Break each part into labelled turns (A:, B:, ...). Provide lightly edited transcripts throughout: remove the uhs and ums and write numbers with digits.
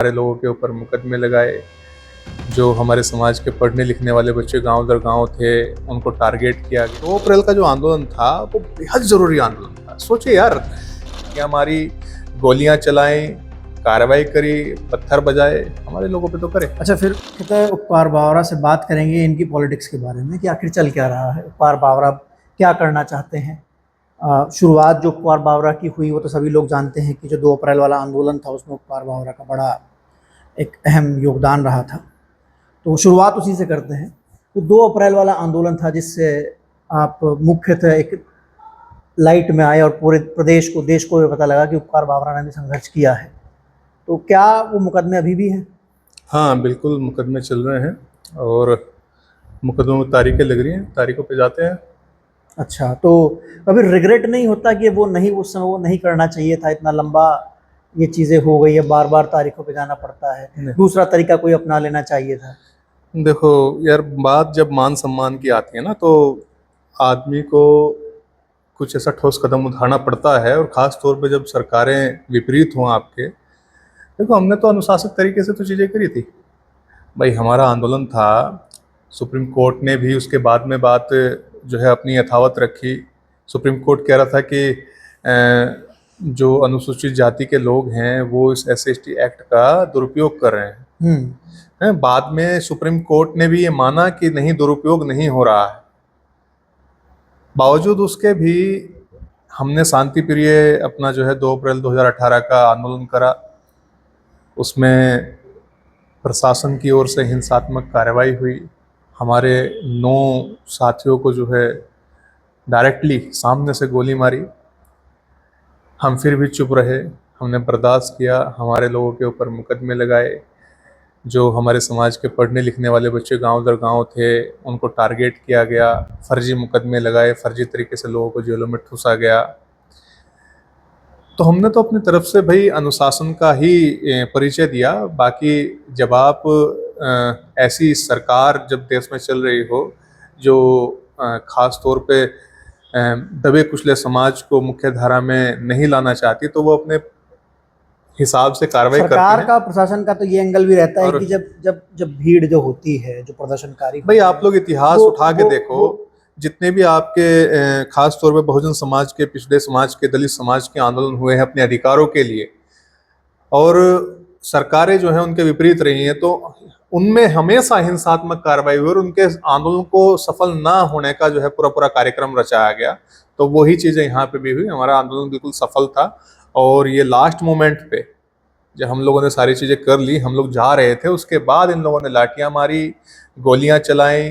A: हमारे लोगों के ऊपर मुकदमे लगाए। जो हमारे समाज के पढ़ने लिखने वाले बच्चे गांव दर गांव थे, उनको टारगेट किया गया। 2 अप्रैल का जो आंदोलन था वो बेहद जरूरी आंदोलन था। सोचिए यार, क्या हमारी गोलियां चलाएं, कार्रवाई करी, पत्थर बजाए, हमारे लोगों पे तो करे।
B: अच्छा, फिर कहता है उपकार बावरा से बात करेंगे इनकी पॉलिटिक्स के बारे में कि आखिर चल क्या रहा है, उपकार बावरा क्या करना चाहते हैं। शुरुआत जो उपकार बावरा की हुई वो तो सभी लोग जानते हैं कि जो 2 अप्रैल वाला आंदोलन था उसमें उपकार बावरा का बड़ा एक अहम योगदान रहा था। तो शुरुआत उसी से करते हैं। तो 2 अप्रैल वाला आंदोलन था जिससे आप मुख्यतः एक लाइट में आए और पूरे प्रदेश को, देश को ये पता लगा कि उपकार बावरा ने भी संघर्ष किया है। तो क्या वो मुकदमे अभी भी हैं?
A: हाँ बिल्कुल, मुकदमे चल रहे हैं और मुकदमों में तारीखें लग रही हैं, तारीखों पे जाते हैं।
B: अच्छा, तो कभी रिग्रेट नहीं होता कि वो नहीं, उस समय वो नहीं करना चाहिए था, इतना लंबा ये चीज़ें हो गई है, बार बार तारीखों पे जाना पड़ता है, दूसरा तरीका कोई अपना लेना चाहिए था?
A: देखो यार, बात जब मान सम्मान की आती है ना, तो आदमी को कुछ ऐसा ठोस कदम उठाना पड़ता है। और ख़ास तौर पे जब सरकारें विपरीत हों आपके। देखो, हमने तो अनुशासित तरीके से तो चीज़ें करी थी भाई। हमारा आंदोलन था, सुप्रीम कोर्ट ने भी उसके बाद में बात जो है अपनी यथावत रखी। सुप्रीम कोर्ट कह रहा था कि जो अनुसूचित जाति के लोग हैं वो इस SC/ST एक्ट का दुरुपयोग कर रहे हैं। बाद में सुप्रीम कोर्ट ने भी ये माना कि नहीं, दुरुपयोग नहीं हो रहा है। बावजूद उसके भी हमने शांति प्रिय अपना जो है 2 अप्रैल 2018 का आंदोलन करा। उसमें प्रशासन की ओर से हिंसात्मक कार्रवाई हुई। हमारे 9 साथियों को जो है डायरेक्टली सामने से गोली मारी। हम फिर भी चुप रहे, हमने बर्दाश्त किया। हमारे लोगों के ऊपर मुकदमे लगाए। जो हमारे समाज के पढ़ने लिखने वाले बच्चे गांव दर गांव थे, उनको टारगेट किया गया, फर्जी मुकदमे लगाए, फर्जी तरीके से लोगों को जेलों में ठूसा गया। तो हमने तो अपनी तरफ से भाई अनुशासन का ही परिचय दिया। बाकी जब आप ऐसी सरकार जब देश में चल रही हो जो खास तौर पे दबे कुचले समाज को मुख्य धारा में नहीं लाना चाहती, तो वो अपने हिसाब से कार्रवाई करती है।
B: सरकार का, प्रशासन का तो ये एंगल भी रहता है कि जब जब जब भीड़ जो होती है, जो प्रदर्शनकारी
A: भाई, आप लोग इतिहास उठा के देखो, जितने भी आपके खास तौर पे बहुजन समाज के, पिछड़े समाज के, दलित समाज के आंदोलन हुए हैं अपने अधिकारों के लिए, और सरकारें जो हैं उनके विपरीत रही हैं, तो उनमें हमेशा हिंसात्मक कार्रवाई हुई और उनके आंदोलन को सफल ना होने का जो है पूरा पूरा कार्यक्रम रचाया गया। तो वही चीज़ें यहाँ पे भी हुई। हमारा आंदोलन बिल्कुल सफल था। और ये लास्ट मोमेंट पे जब हम लोगों ने सारी चीज़ें कर ली, हम लोग जा रहे थे, उसके बाद इन लोगों ने लाठियाँ मारी, गोलियां चलाई,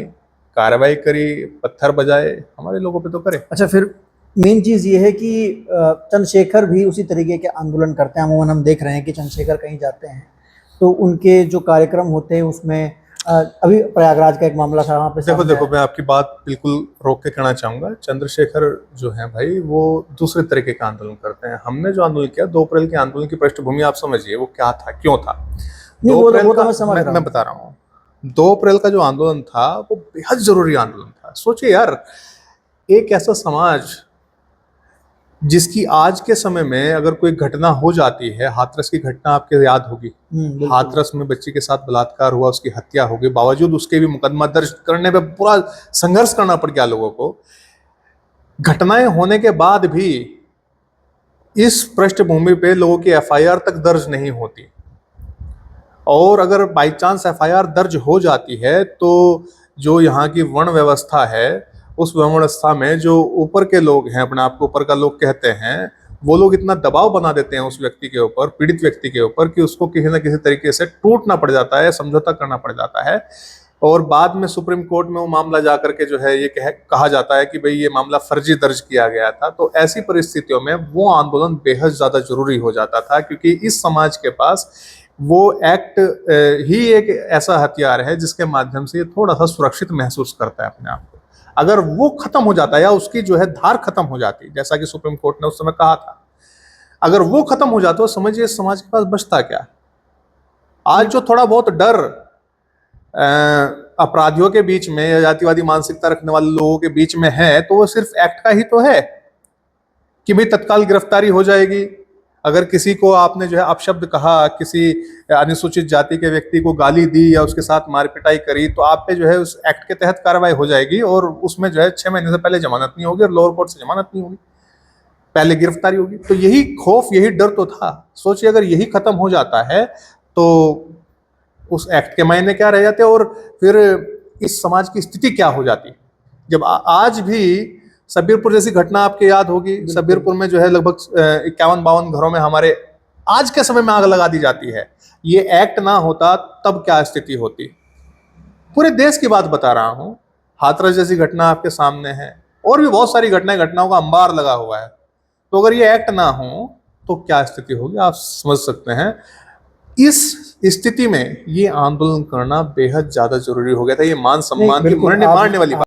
A: कार्रवाई करी, पत्थर बजाए, हमारे लोगों पे तो करे।
B: अच्छा, फिर मेन चीज़ ये है कि चंद्रशेखर भी उसी तरीके के आंदोलन करते हैं। अमूमन हम देख रहे हैं कि चंद्रशेखर कहीं जाते हैं तो उनके जो कार्यक्रम होते हैं उसमें अभी प्रयागराज का एक मामला था वहाँ पे।
A: देखो, मैं आपकी बात बिल्कुल रोक के कहना चाहूँगा। चंद्रशेखर जो है भाई, वो दूसरे तरीके का आंदोलन करते हैं। हमने जो आंदोलन किया 2 अप्रैल के आंदोलन की पृष्ठभूमि आप समझिए वो क्या था, क्यों था। 2 अप्रैल का मैं बता रहा हूँ। 2 अप्रैल का जो आंदोलन था वो बेहद जरूरी आंदोलन था। सोचिए यार, एक ऐसा समाज जिसकी आज के समय में अगर कोई घटना हो जाती है, हाथरस की घटना आपके याद होगी। हाथरस में बच्ची के साथ बलात्कार हुआ, उसकी हत्या हो गई, बावजूद उसके भी मुकदमा दर्ज करने पे पूरा संघर्ष करना पड़ गया लोगों को। घटनाएं होने के बाद भी इस पृष्ठभूमि पे लोगों की FIR तक दर्ज नहीं होती, और अगर बाई चांस FIR दर्ज हो जाती है तो जो यहाँ की वर्ण व्यवस्था है, उस वर्ण व्यवस्था में जो ऊपर के लोग हैं, अपने आप को ऊपर का लोग कहते हैं, वो लोग इतना दबाव बना देते हैं उस व्यक्ति के ऊपर, पीड़ित व्यक्ति के ऊपर, कि उसको किसी न किसी तरीके से टूटना पड़ जाता है, समझौता करना पड़ जाता है। और बाद में सुप्रीम कोर्ट में वो मामला जा करके जो है ये कहा जाता है कि भाई ये मामला फर्जी दर्ज किया गया था। तो ऐसी परिस्थितियों में वो आंदोलन बेहद ज़्यादा जरूरी हो जाता था, क्योंकि इस समाज के पास वो एक्ट ही एक ऐसा हथियार है जिसके माध्यम से ये थोड़ा सा सुरक्षित महसूस करता है अपने आप को। अगर वो खत्म हो जाता है या उसकी जो है धार खत्म हो जाती, जैसा कि सुप्रीम कोर्ट ने उस समय कहा था, अगर वो खत्म हो जाता तो समझिए समाज के पास बचता क्या। आज जो थोड़ा बहुत डर अपराधियों के बीच में या जातिवादी मानसिकता रखने वाले लोगों के बीच में है, तो वो सिर्फ एक्ट का ही तो है कि भाई तत्काल गिरफ्तारी हो जाएगी, अगर किसी को आपने जो है अपशब्द कहा, किसी अनुसूचित जाति के व्यक्ति को गाली दी या उसके साथ मारपिटाई करी, तो आप पे जो है उस एक्ट के तहत कार्रवाई हो जाएगी और उसमें जो है 6 महीने से पहले जमानत नहीं होगी और लोअर कोर्ट से जमानत नहीं होगी, पहले गिरफ्तारी होगी। तो यही खौफ, यही डर तो था। सोचिए अगर यही खत्म हो जाता है तो उस एक्ट के मायने क्या रह जाते और फिर इस समाज की स्थिति क्या हो जाती। जब आज भी सब्बीरपुर जैसी घटना आपके याद होगी, सब्बीरपुर में जो है लगभग 51-52 घरों में हमारे आज के समय में आग लगा दी जाती है। ये एक्ट ना होता तब क्या स्थिति होती। पूरे देश की बात बता रहा हूं। हाथरस जैसी घटना आपके सामने है और भी बहुत सारी घटनाओं का अंबार लगा हुआ है। तो अगर ये एक्ट ना हो तो क्या स्थिति होगी आप समझ सकते हैं। इस स्थिति में ये आंदोलन करना बेहद ज्यादा जरूरी हो गया था। ये मान सम्मान की मारने वाली बात